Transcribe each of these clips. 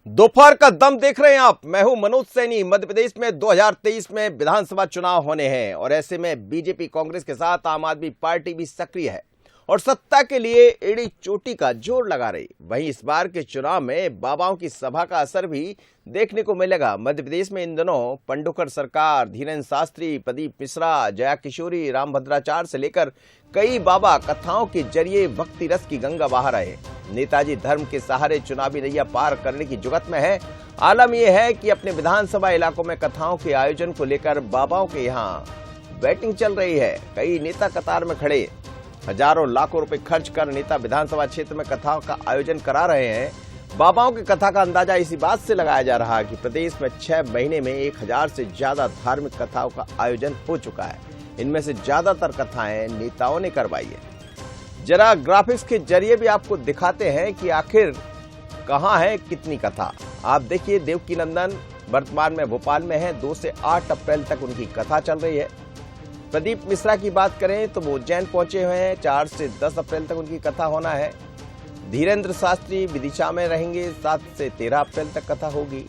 दोपहर का दम देख रहे हैं आप। मैं हूं मनोज सैनी। मध्य प्रदेश में 2023 में विधानसभा चुनाव होने हैं और ऐसे में बीजेपी कांग्रेस के साथ आम आदमी पार्टी भी सक्रिय है और सत्ता के लिए एड़ी चोटी का जोर लगा रही। वहीं इस बार के चुनाव में बाबाओं की सभा का असर भी देखने को मिलेगा। मध्य प्रदेश में इन दिनों पंडोकर सरकार, धीरेन्द्र शास्त्री, प्रदीप मिश्रा, जया किशोरी, रामभद्राचार्य से लेकर कई बाबा कथाओं के जरिए भक्ति रस की गंगा बहा रहे। नेताजी धर्म के सहारे चुनावी नैया पार करने की जुगत में है। आलम यह है कि अपने विधानसभा इलाकों में कथाओं के आयोजन को लेकर बाबाओं के यहाँ बैटिंग चल रही है। कई नेता कतार में खड़े हजारों लाखों रुपए खर्च कर नेता विधानसभा क्षेत्र में कथाओं का आयोजन करा रहे हैं। बाबाओं की कथा का अंदाजा इसी बात से लगाया जा रहा है कि प्रदेश में 6 महीने में 1000 से ज्यादा धार्मिक कथाओं का आयोजन हो चुका है। इनमें से ज्यादातर कथाएं नेताओं ने करवाई है। जरा ग्राफिक्स के जरिए भी आपको दिखाते हैं कि आखिर कहां है कितनी कथा। आप देखिए, देवकी नंदन वर्तमान में भोपाल में है। 2 से 8 अप्रैल तक उनकी कथा चल रही है। प्रदीप मिश्रा की बात करें तो वो उज्जैन पहुंचे हुए हैं। 4 से 10 अप्रैल तक उनकी कथा होना है। धीरेन्द्र शास्त्री विदिशा में रहेंगे। 7 से 13 अप्रैल तक कथा होगी।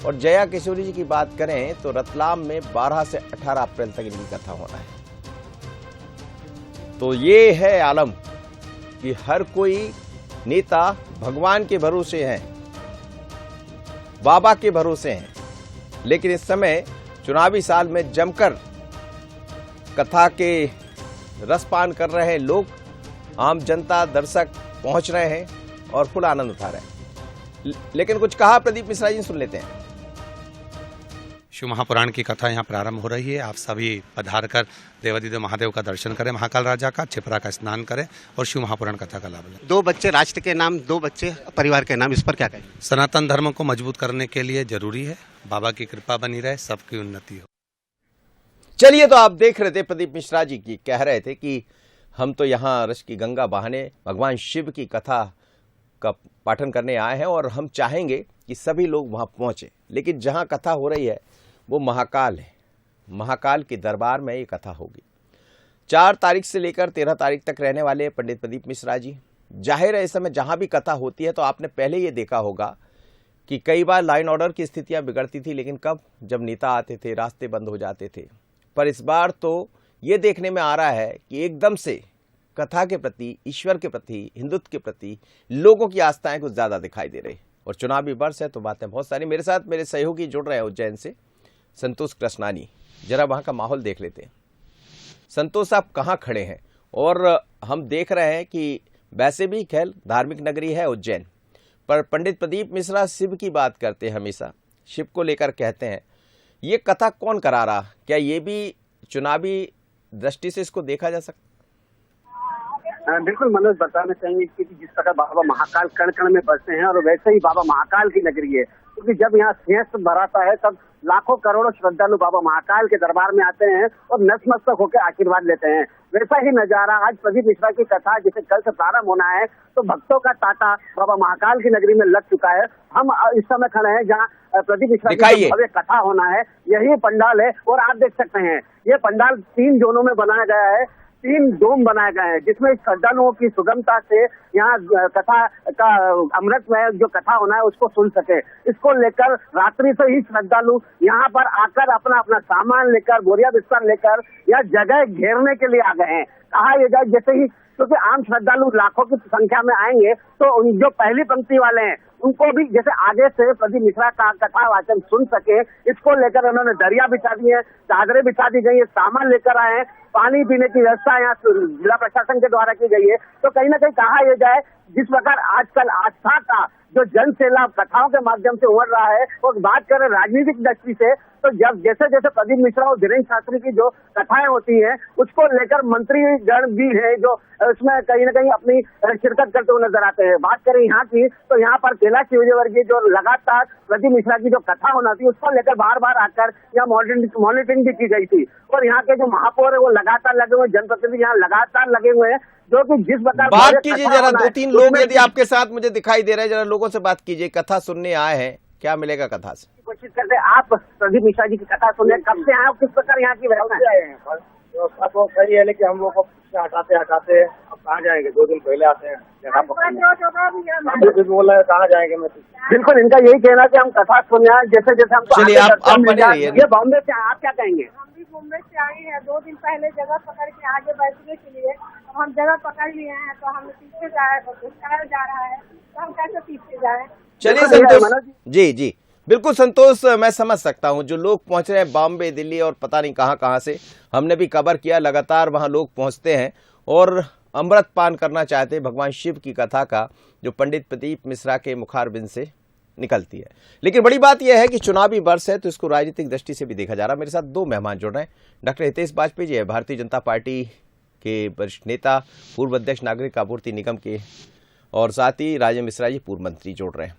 और जया किशोरी जी की बात करें तो रतलाम में 12 से 18 अप्रैल तक इनकी कथा होना है। तो ये है आलम कि हर कोई नेता भगवान के भरोसे हैं, बाबा के भरोसे हैं। लेकिन इस समय चुनावी साल में जमकर कथा के रसपान कर रहे हैं लोग। आम जनता, दर्शक पहुंच रहे हैं और फुल आनंद उठा रहे हैं। लेकिन कुछ कहा प्रदीप मिश्रा जी, सुन लेते हैं। शिव महापुराण की कथा यहाँ प्रारंभ हो रही है। आप सभी पधार कर देवादिदेव महादेव का दर्शन करें, महाकाल राजा का, छिपरा का स्नान करें और शिव महापुराण कथा का लाभ लें। 2 बच्चे राष्ट्र के नाम, 2 बच्चे परिवार के नाम, इस पर क्या कहें? सनातन धर्म को मजबूत करने के लिए जरूरी है। बाबा की कृपा बनी रहे, सबकी उन्नति हो। चलिए, तो आप देख रहे थे प्रदीप मिश्रा जी की कह रहे थे कि हम तो यहाँ रस की गंगा बहाने भगवान शिव की कथा का पाठन करने आए हैं और हम चाहेंगे कि सभी लोग वहां पहुंचे। लेकिन जहां कथा हो रही है वो महाकाल है। महाकाल के दरबार में ये कथा होगी। 4 तारीख से लेकर 13 तारीख तक रहने वाले पंडित प्रदीप मिश्रा जी। जाहिर है इस समय जहां भी कथा होती है तो आपने पहले ये देखा होगा कि कई बार लाइन ऑर्डर की स्थितियां बिगड़ती थी। लेकिन कब? जब नेता आते थे, रास्ते बंद हो जाते थे। पर इस बार तो ये देखने में आ रहा है कि एकदम से कथा के प्रति, ईश्वर के प्रति, हिंदुत्व के प्रति लोगों की आस्थाएं कुछ ज्यादा दिखाई दे रही। और चुनावी वर्ष है तो बातें बहुत सारी। मेरे साथ मेरे सहयोगी जुड़ रहे हैं उज्जैन से, संतोष कृष्णानी। जरा वहां का माहौल देख लेते हैं। संतोष, आप कहां खड़े हैं? और हम देख रहे हैं कि वैसे भी खैर धार्मिक नगरी है उज्जैन, पर पंडित प्रदीप मिश्रा शिव की बात करते हैं, हमेशा शिव को लेकर कहते हैं। ये कथा कौन करा रहा? क्या ये भी चुनावी दृष्टि से इसको देखा जा सकता? बिल्कुल मनोज, बताना चाहेंगे कि जिस प्रकार बाबा महाकाल कण कण में बसते हैं और वैसे ही बाबा महाकाल की नगरी है। क्योंकि जब यहाँ सिंहस्थ भराता है तब लाखों करोड़ों श्रद्धालु बाबा महाकाल के दरबार में आते हैं और नतमस्तक होकर आशीर्वाद लेते हैं। वैसा ही नजारा आज प्रदीप मिश्रा की कथा जिसे कल से प्रारंभ होना है तो भक्तों का तांता बाबा महाकाल की नगरी में लग चुका है। हम इस समय खड़े हैं जहाँ प्रदीप मिश्रा की भव्य कथा होना है। यही पंडाल है और आप देख सकते हैं ये पंडाल 3 जोनों में बनाया गया है। 3 डोम बनाए गए हैं जिसमें श्रद्धालुओं की सुगमता से यहाँ कथा का अमृत में जो कथा होना है उसको सुन सके। इसको लेकर रात्रि से ही श्रद्धालु यहाँ पर आकर अपना अपना सामान लेकर, बोरिया बिस्तर लेकर यह जगह घेरने के लिए आ गए हैं। कहा यह जाए जैसे ही, क्योंकि आम श्रद्धालु लाखों की संख्या में आएंगे तो उन जो पहली पंक्ति वाले हैं उनको भी जैसे आगे से प्रदीप मिश्रा का कथा वाचन सुन सके, इसको लेकर उन्होंने दरिया बिछा दी है, चादरें बिछा दी गई है, सामान लेकर आए हैं। पानी पीने की व्यवस्था यहाँ जिला प्रशासन के द्वारा की गई है। तो कहीं ना कहीं कहा यह जाए जिस प्रकार आजकल आस्था का जो जन सैलाब कथाओं के माध्यम से उमड़ रहा है, और बात करें राजनीतिक दृष्टि से तो जब जैसे जैसे प्रदीप मिश्रा और धीरेन्द्र शास्त्री की जो कथाएं होती हैं उसको लेकर मंत्री गण भी है जो उसमें कहीं ना कहीं अपनी शिरकत करते हुए नजर आते हैं। बात करें यहाँ की तो यहाँ पर कैलाश विजयवर्गीय जो लगातार प्रदीप मिश्रा की जो कथा होना थी उसको लेकर बार बार आकर यहाँ मॉनिटरिंग भी की गई थी। और यहाँ के जो महापौर है वो लगातार लगे हुए, जनप्रतिनिधि यहाँ लगातार लगे हुए हैं जो कि जिस प्रकार बात कीजिए जरा। 2-3 लोग यदि आपके साथ मुझे दिखाई दे रहे हैं, जरा लोगों से बात कीजिए। कथा सुनने आए हैं, क्या मिलेगा कथा से? कोशिश करते हैं। आप प्रदीप मिश्रा जी की कथा सुनने कब से आए, किस प्रकार यहाँ की व्यवस्था है? व्यवस्था तो सही है, लेकिन हम लोग को हटाते हटाते अब कहाँ जाएंगे। 2 दिन पहले आते हैं जगह पकड़ने, भी बोल रहे हैं कहाँ जाएंगे। मैं बिल्कुल इनका यही कहना है कि हम कथा सुने आए, जैसे जैसे हमको चलिए, आप बने रहिए। ये बॉम्बे से आप क्या कहेंगे? हम भी मुंबई से आए हैं, 2 दिन पहले जगह पकड़ के आगे बैठने के लिए। अब हम जगह पकड़ लिए हैं तो हम पीछे जा रहा है, तो हम कैसे पीछे जाए? चलिए संतोष जी, जी बिल्कुल संतोष, मैं समझ सकता हूं जो लोग पहुंच रहे हैं बॉम्बे, दिल्ली और पता नहीं कहां से। हमने भी कवर किया, लगातार वहां लोग पहुंचते हैं और अमृत पान करना चाहते हैं भगवान शिव की कथा का, जो पंडित प्रदीप मिश्रा के मुखारबिंद से निकलती है। लेकिन बड़ी बात यह है कि चुनावी वर्ष है तो इसको राजनीतिक दृष्टि से भी देखा जा रहा है। मेरे साथ 2 मेहमान जुड़ रहे हैं। डॉक्टर हितेश वाजपेयी जी है, भारतीय जनता पार्टी के वरिष्ठ नेता, पूर्व अध्यक्ष नागरिक आपूर्ति निगम के, और साथ ही राजेंद्र मिश्रा जी पूर्व मंत्री जुड़ रहे हैं।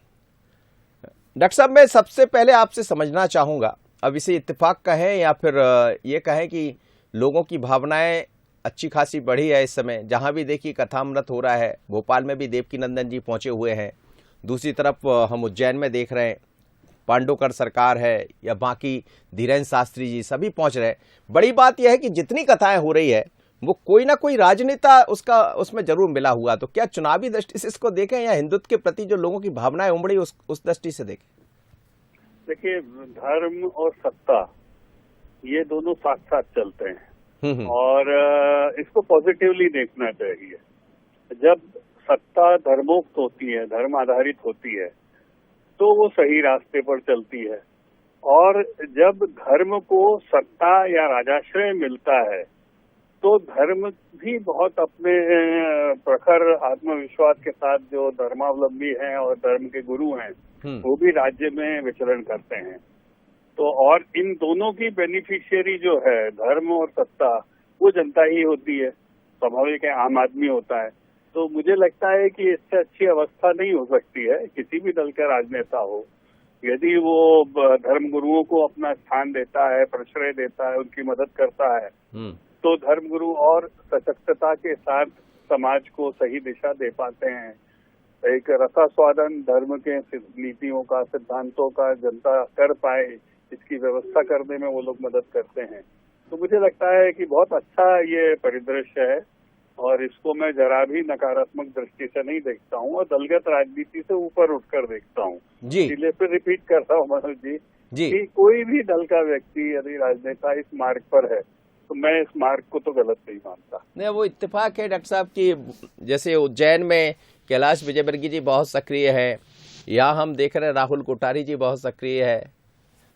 डॉक्टर साहब, मैं सबसे पहले आपसे समझना चाहूंगा, अब इसे इत्तेफाक कहें या फिर ये कहें कि लोगों की भावनाएं अच्छी खासी बढ़ी है इस समय। जहां भी देखिए कथामृत हो रहा है, भोपाल में भी देवकी नंदन जी पहुंचे हुए हैं, दूसरी तरफ हम उज्जैन में देख रहे हैं पांडोकर सरकार है या बाकी धीरेन्द्र शास्त्री जी सभी पहुंच रहे हैं। बड़ी बात यह है कि जितनी कथाएं हो रही है वो कोई ना कोई राजनेता उसमें जरूर मिला हुआ। तो क्या चुनावी दृष्टि से इसको देखें या हिंदुत्व के प्रति जो लोगों की भावनाएं उमड़ी उस दृष्टि से देखें? देखिए, धर्म और सत्ता ये दोनों साथ साथ चलते हैं और इसको पॉजिटिवली देखना चाहिए। जब सत्ता धर्मोक्त होती है, धर्म आधारित होती है, तो वो सही रास्ते पर चलती है। और जब धर्म को सत्ता या राजाश्रय मिलता है तो धर्म भी बहुत अपने प्रखर आत्मविश्वास के साथ जो धर्मावलंबी हैं और धर्म के गुरु हैं वो भी राज्य में विचरण करते हैं। तो और इन दोनों की बेनिफिशियरी जो है धर्म और सत्ता, वो जनता ही होती है। स्वाभाविक है, आम आदमी होता है। तो मुझे लगता है कि इससे अच्छी अवस्था नहीं हो सकती है किसी भी दल का राजनेता हो, यदि वो धर्म गुरुओं को अपना स्थान देता है, प्रश्रय देता है, उनकी मदद करता है, तो धर्मगुरु और सशक्तता के साथ समाज को सही दिशा दे पाते हैं। एक रसास्वादन धर्म के नीतियों का, सिद्धांतों का जनता कर पाए, इसकी व्यवस्था करने में वो लोग मदद करते हैं। तो मुझे लगता है कि बहुत अच्छा ये परिदृश्य है और इसको मैं जरा भी नकारात्मक दृष्टि से नहीं देखता हूँ और दलगत राजनीति से ऊपर उठकर देखता हूँ। इसलिए फिर रिपीट कर रहा हूँ मनोज जी कि कोई भी दल का व्यक्ति यदि राजनेता इस मार्ग पर है तो मैं इस मार्ग को तो गलत नहीं मानता। नहीं, वो इत्तेफाक है डॉक्टर साहब की जैसे उज्जैन में कैलाश विजयवर्गीय जी बहुत सक्रिय है, यहाँ हम देख रहे हैं राहुल कोठारी जी बहुत सक्रिय है,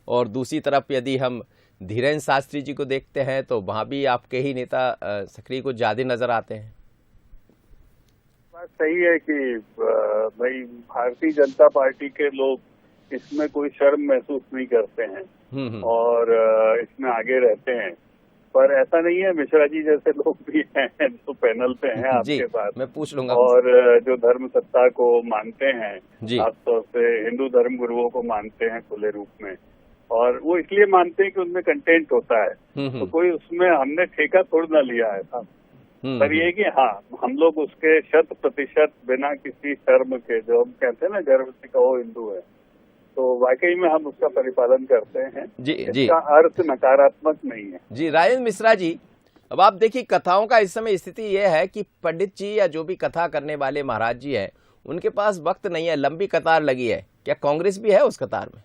और दूसरी तरफ यदि हम धीरेन्द्र शास्त्री जी को देखते हैं तो वहाँ भी आपके ही नेता सक्रिय को ज्यादा नजर आते हैं। बात सही है कि भाई भारतीय जनता पार्टी के लोग इसमें कोई शर्म महसूस नहीं करते हैं और इसमें आगे रहते हैं। पर ऐसा नहीं है, मिश्रा जी जैसे लोग भी हैं जो पैनल पे हैं आपके साथ, मैं पूछ लूंगा, और जो धर्म सत्ता को मानते हैं, खासतौर से हिंदू धर्म गुरुओं को मानते हैं खुले रूप में, और वो इसलिए मानते हैं कि उनमें कंटेंट होता है। तो कोई उसमें हमने ठेका थोड़ा ना लिया है साहब। पर ये कि हाँ, हम लोग उसके 100% बिना किसी शर्म के, जो हम कहते हैं ना गर्व से कहो हिंदू है, तो वाकई में हम उसका परिपालन करते हैं। इसका अर्थ नकारात्मक नहीं है। जी राजेंद्र मिश्रा जी, अब आप देखिए कथाओं का इस समय स्थिति यह है कि पंडित जी या जो भी कथा करने वाले महाराज जी हैं उनके पास वक्त नहीं है, लंबी कतार लगी है। क्या कांग्रेस भी है उस कतार में?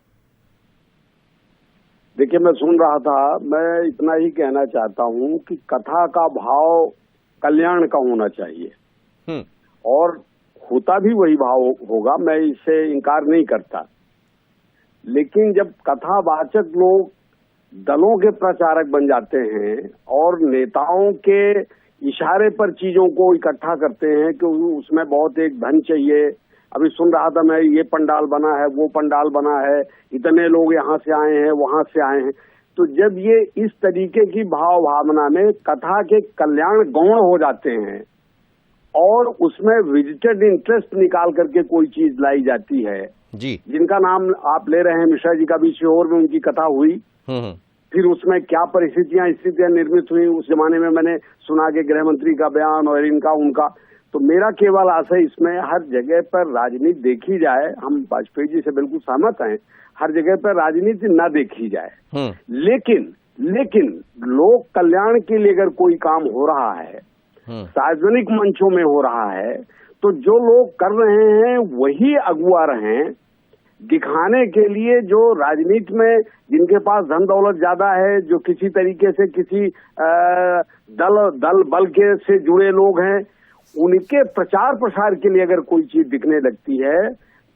देखिए, मैं सुन रहा था, मैं इतना ही कहना चाहता हूँ कि कथा का भाव कल्याण का होना चाहिए और होता भी वही भाव होगा, मैं इससे इनकार नहीं करता। लेकिन जब कथावाचक लोग दलों के प्रचारक बन जाते हैं और नेताओं के इशारे पर चीजों को इकट्ठा करते हैं कि उसमें बहुत एक धन चाहिए, अभी सुन रहा था मैं, ये पंडाल बना है, वो पंडाल बना है, इतने लोग यहाँ से आए हैं, वहां से आए हैं, तो जब ये इस तरीके की भाव भावना में कथा के कल्याण गौण हो जाते हैं और उसमें विजिटेड इंटरेस्ट निकाल करके कोई चीज लाई जाती है, जी जिनका नाम आप ले रहे हैं, मिश्रा जी का भी सीहोर में उनकी कथा हुई, फिर उसमें क्या स्थितियां निर्मित हुई, उस जमाने में मैंने सुना कि गृह मंत्री का बयान और इनका उनका। तो मेरा केवल आशय इसमें हर जगह पर राजनीति देखी जाए, हम वाजपेयी जी से बिल्कुल सहमत हैं, हर जगह पर राजनीति न देखी जाए, लेकिन लेकिन लोक कल्याण के लिए अगर कोई काम हो रहा है, सार्वजनिक मंचों में हो रहा है, तो जो लोग कर रहे हैं वही अगुआ रहें। दिखाने के लिए जो राजनीति में जिनके पास धन दौलत ज्यादा है, जो किसी तरीके से किसी दल बल के से जुड़े लोग हैं, उनके प्रचार प्रसार के लिए अगर कोई चीज दिखने लगती है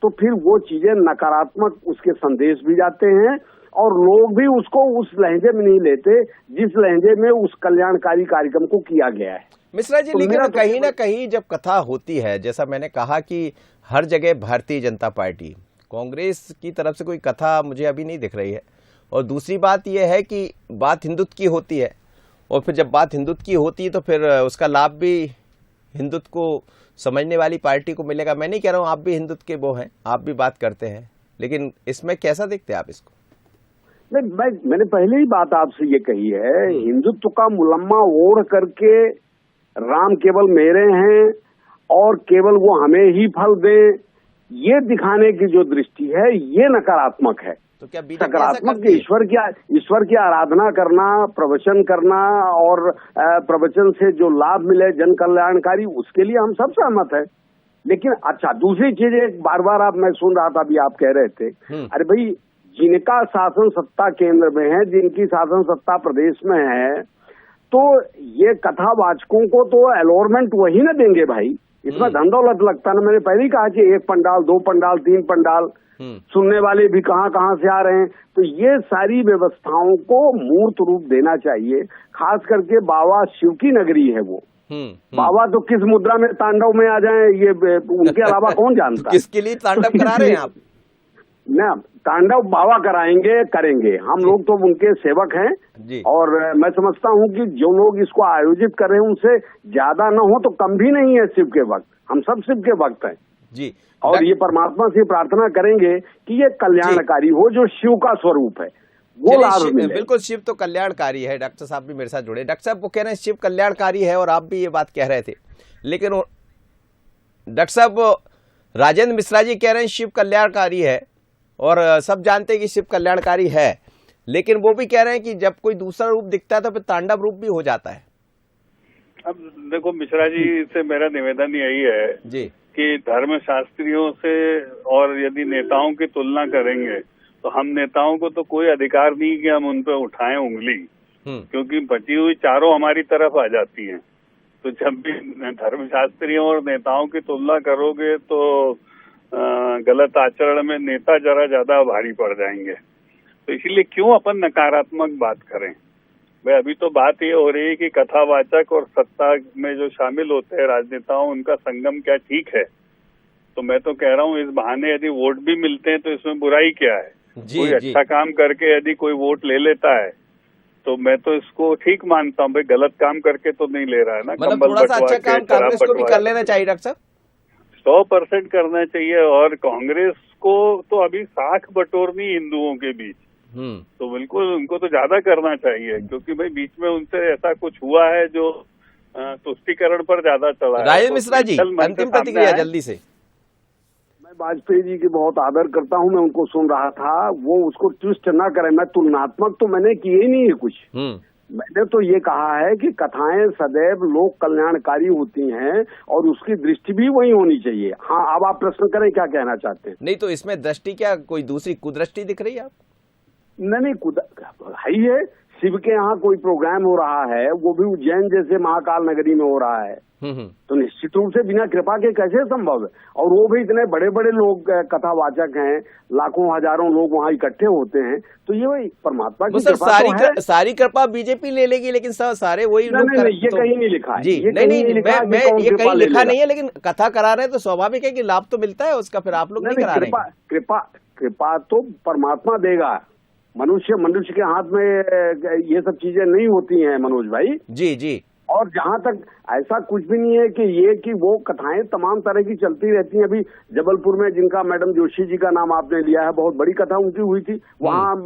तो फिर वो चीजें नकारात्मक उसके संदेश भी जाते हैं और लोग भी उसको उस लहजे में नहीं लेते जिस लहजे में उस कल्याणकारी कार्यक्रम को किया गया है। मिश्रा जी, लेकिन कहीं ना कहीं जब कथा होती है, जैसा मैंने कहा कि हर जगह भारतीय जनता पार्टी, कांग्रेस की तरफ से कोई कथा मुझे अभी नहीं दिख रही है। और दूसरी बात यह है कि बात हिंदुत्व की होती है, और फिर जब बात हिंदुत्व की होती है तो फिर उसका लाभ भी हिंदुत्व को समझने वाली पार्टी को मिलेगा। मैं नहीं कह रहा हूं आप भी हिंदुत्व के वो हैं, आप भी बात करते हैं, लेकिन इसमें कैसा देखते हैं आप इसको? नहीं, मैंने पहले ही बात आपसे ये कही है, हिंदुत्व का मुलम्मा ओढ़ करके राम केवल मेरे हैं और केवल वो हमें ही फल दें, ये दिखाने की जो दृष्टि है ये नकारात्मक है। तो क्या सकारात्मक ईश्वर की आराधना करना, प्रवचन करना और प्रवचन से जो लाभ मिले जन कल्याणकारी, उसके लिए हम सब सहमत है। लेकिन अच्छा, दूसरी चीज एक बार आप मैं सुन रहा था अभी आप कह रहे थे, अरे भाई जिनका शासन सत्ता केंद्र में है, जिनकी शासन सत्ता प्रदेश में है, तो ये कथावाचकों को तो अलॉटमेंट वही ना देंगे भाई, इसमें धन दौलत लगता है ना। मैंने पहले ही कहा कि 1 पंडाल 2 पंडाल 3 पंडाल, सुनने वाले भी कहाँ से आ रहे हैं। तो ये सारी व्यवस्थाओं को मूर्त रूप देना चाहिए। खास करके बाबा शिव की नगरी है वो, बाबा तो किस मुद्रा में तांडव में आ जाएं ये उनके अलावा कौन जानता है। किसके लिए तांडव करा रहे हैं आप? ना, तांडव बाबा करेंगे, हम लोग तो उनके सेवक हैं जी। और मैं समझता हूं कि जो लोग इसको आयोजित कर रहे हैं उनसे ज्यादा न हो तो कम भी नहीं है शिव के वक्त, हम सब शिव के वक्त हैं जी। और ये परमात्मा से प्रार्थना करेंगे कि ये कल्याणकारी हो, जो शिव का स्वरूप है वो लाभ मिले। बिल्कुल, शिव तो कल्याणकारी है। डॉक्टर साहब भी मेरे साथ जुड़े। डॉक्टर साहब वो कह रहे हैं शिव कल्याणकारी है और आप भी ये बात कह रहे थे, लेकिन डॉक्टर साहब राजेंद्र मिश्रा जी कह रहे हैं शिव कल्याणकारी है और सब जानते हैं कि शिव कल्याणकारी है, लेकिन वो भी कह रहे हैं कि जब कोई दूसरा रूप दिखता है तो फिर तांडव रूप भी हो जाता है। अब देखो मिश्रा जी से मेरा निवेदन यही है जी कि धर्म शास्त्रियों से और यदि नेताओं की तुलना करेंगे तो हम नेताओं को तो कोई अधिकार नहीं कि हम उन पर उठाएं उंगली, क्योंकि बची हुई चारों हमारी तरफ आ जाती हैं। तो जब भी धर्म शास्त्रियों और नेताओं की तुलना करोगे तो गलत आचरण में नेता जरा ज्यादा भारी पड़ जाएंगे। तो इसीलिए क्यों अपन नकारात्मक बात करें भाई। अभी तो बात ये हो रही है कि कथावाचक और सत्ता में जो शामिल होते हैं राजनेताओं, उनका संगम क्या ठीक है। तो मैं तो कह रहा हूँ इस बहाने यदि वोट भी मिलते हैं तो इसमें बुराई क्या है। कोई अच्छा काम करके यदि कोई वोट ले लेता है तो मैं तो इसको ठीक मानता हूँ भाई, गलत काम करके तो नहीं ले रहा है ना। मतलब थोड़ा सा अच्छा काम कांग्रेस को भी कर लेना चाहिए डॉक्टर साहब। 100% करना चाहिए। और कांग्रेस को तो अभी साख बटोरनी हिंदुओं के बीच, तो बिल्कुल उनको तो ज्यादा करना चाहिए, क्योंकि भाई बीच में उनसे ऐसा कुछ हुआ है जो तुष्टीकरण पर ज्यादा चला है। राजेंद्र मिश्रा जी, अंतिम प्रतिक्रिया जल्दी से। मैं वाजपेयी जी की बहुत आदर करता हूं, मैं उनको सुन रहा था, वो उसको ट्विस्ट ना करें। मैं तुलनात्मक तो मैंने किए ही नहीं है कुछ। मैंने तो ये कहा है कि कथाएं सदैव लोक कल्याणकारी होती हैं और उसकी दृष्टि भी वही होनी चाहिए। हाँ, अब आप प्रश्न करें क्या कहना चाहते हैं। नहीं तो इसमें दृष्टि क्या, कोई दूसरी कुदृष्टि दिख रही है आप? नहीं है। शिव के यहाँ कोई प्रोग्राम हो रहा है, वो भी उज्जैन जैसे महाकाल नगरी में हो रहा है, तो निश्चित रूप से बिना कृपा के कैसे संभव है। और वो भी इतने बड़े बड़े लोग कथावाचक हैं, लाखों हजारों लोग वहाँ इकट्ठे होते हैं, तो ये वही परमात्मा की कृपा तो है। सारी कृपा बीजेपी ले लेगी, लेकिन सारे वही लोग ये कहीं नहीं लिखा है जी। नहीं, ये कहीं लिखा नहीं है, लेकिन कथा करा रहे हैं तो स्वाभाविक है कि लाभ तो मिलता है उसका, फिर आप लोग नहीं करा रहे हैं। कृपा तो परमात्मा देगा, मनुष्य के हाथ में ये सब चीजें नहीं होती हैं मनोज भाई। जी जी। और जहाँ तक ऐसा कुछ भी नहीं है कि वो कथाएं तमाम तरह की चलती रहती हैं। अभी जबलपुर में जिनका मैडम जोशी जी का नाम आपने लिया है, बहुत बड़ी कथा उनकी हुई थी वहाँ।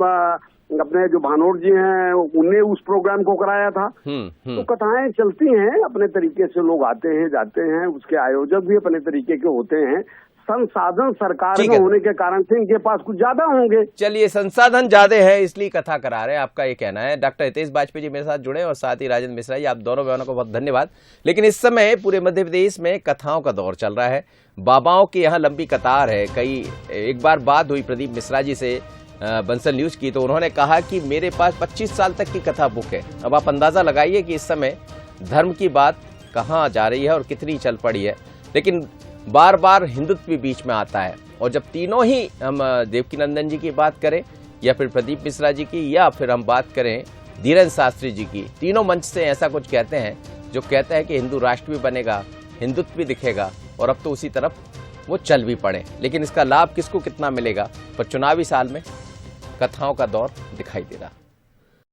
अपने जो भानोट जी हैं उनने उस प्रोग्राम को कराया था। तो कथाएं चलती हैं अपने तरीके से, लोग आते हैं जाते हैं, उसके आयोजक भी अपने तरीके के होते हैं। संसाधन सरकार ठीक में है। होने के कारण से इनके पास कुछ ज्यादा होंगे। चलिए, संसाधन ज्यादा है इसलिए कथा करा रहे हैं, आपका ये कहना है। डॉक्टर हितेश वाजपेयी जी मेरे साथ जुड़े और साथ ही राजेंद्र मिश्रा जी, आप दोनों बहनों को बहुत धन्यवाद। लेकिन इस समय पूरे मध्य प्रदेश में कथाओं का दौर चल रहा है, बाबाओं की यहाँ लंबी कतार है। एक बार बात हुई प्रदीप मिश्रा जी से बंसल न्यूज की, तो उन्होंने कहा कि मेरे पास 25 साल तक की कथा बुक है। अब आप अंदाजा लगाइए कि इस समय धर्म की बात कहाँ जा रही है और कितनी चल पड़ी है। लेकिन बार बार हिंदुत्व भी बीच में आता है, और जब तीनों ही हम देवकीनंदन जी की बात करें या फिर प्रदीप मिश्रा जी की या फिर हम बात करें धीरेन्द्र शास्त्री जी की, तीनों मंच से ऐसा कुछ कहते हैं जो कहता है कि हिंदू राष्ट्र भी बनेगा, हिंदुत्व भी दिखेगा, और अब तो उसी तरफ वो चल भी पड़े। लेकिन इसका लाभ किसको कितना मिलेगा, पर चुनावी साल में कथाओं का दौर दिखाई दे रहा।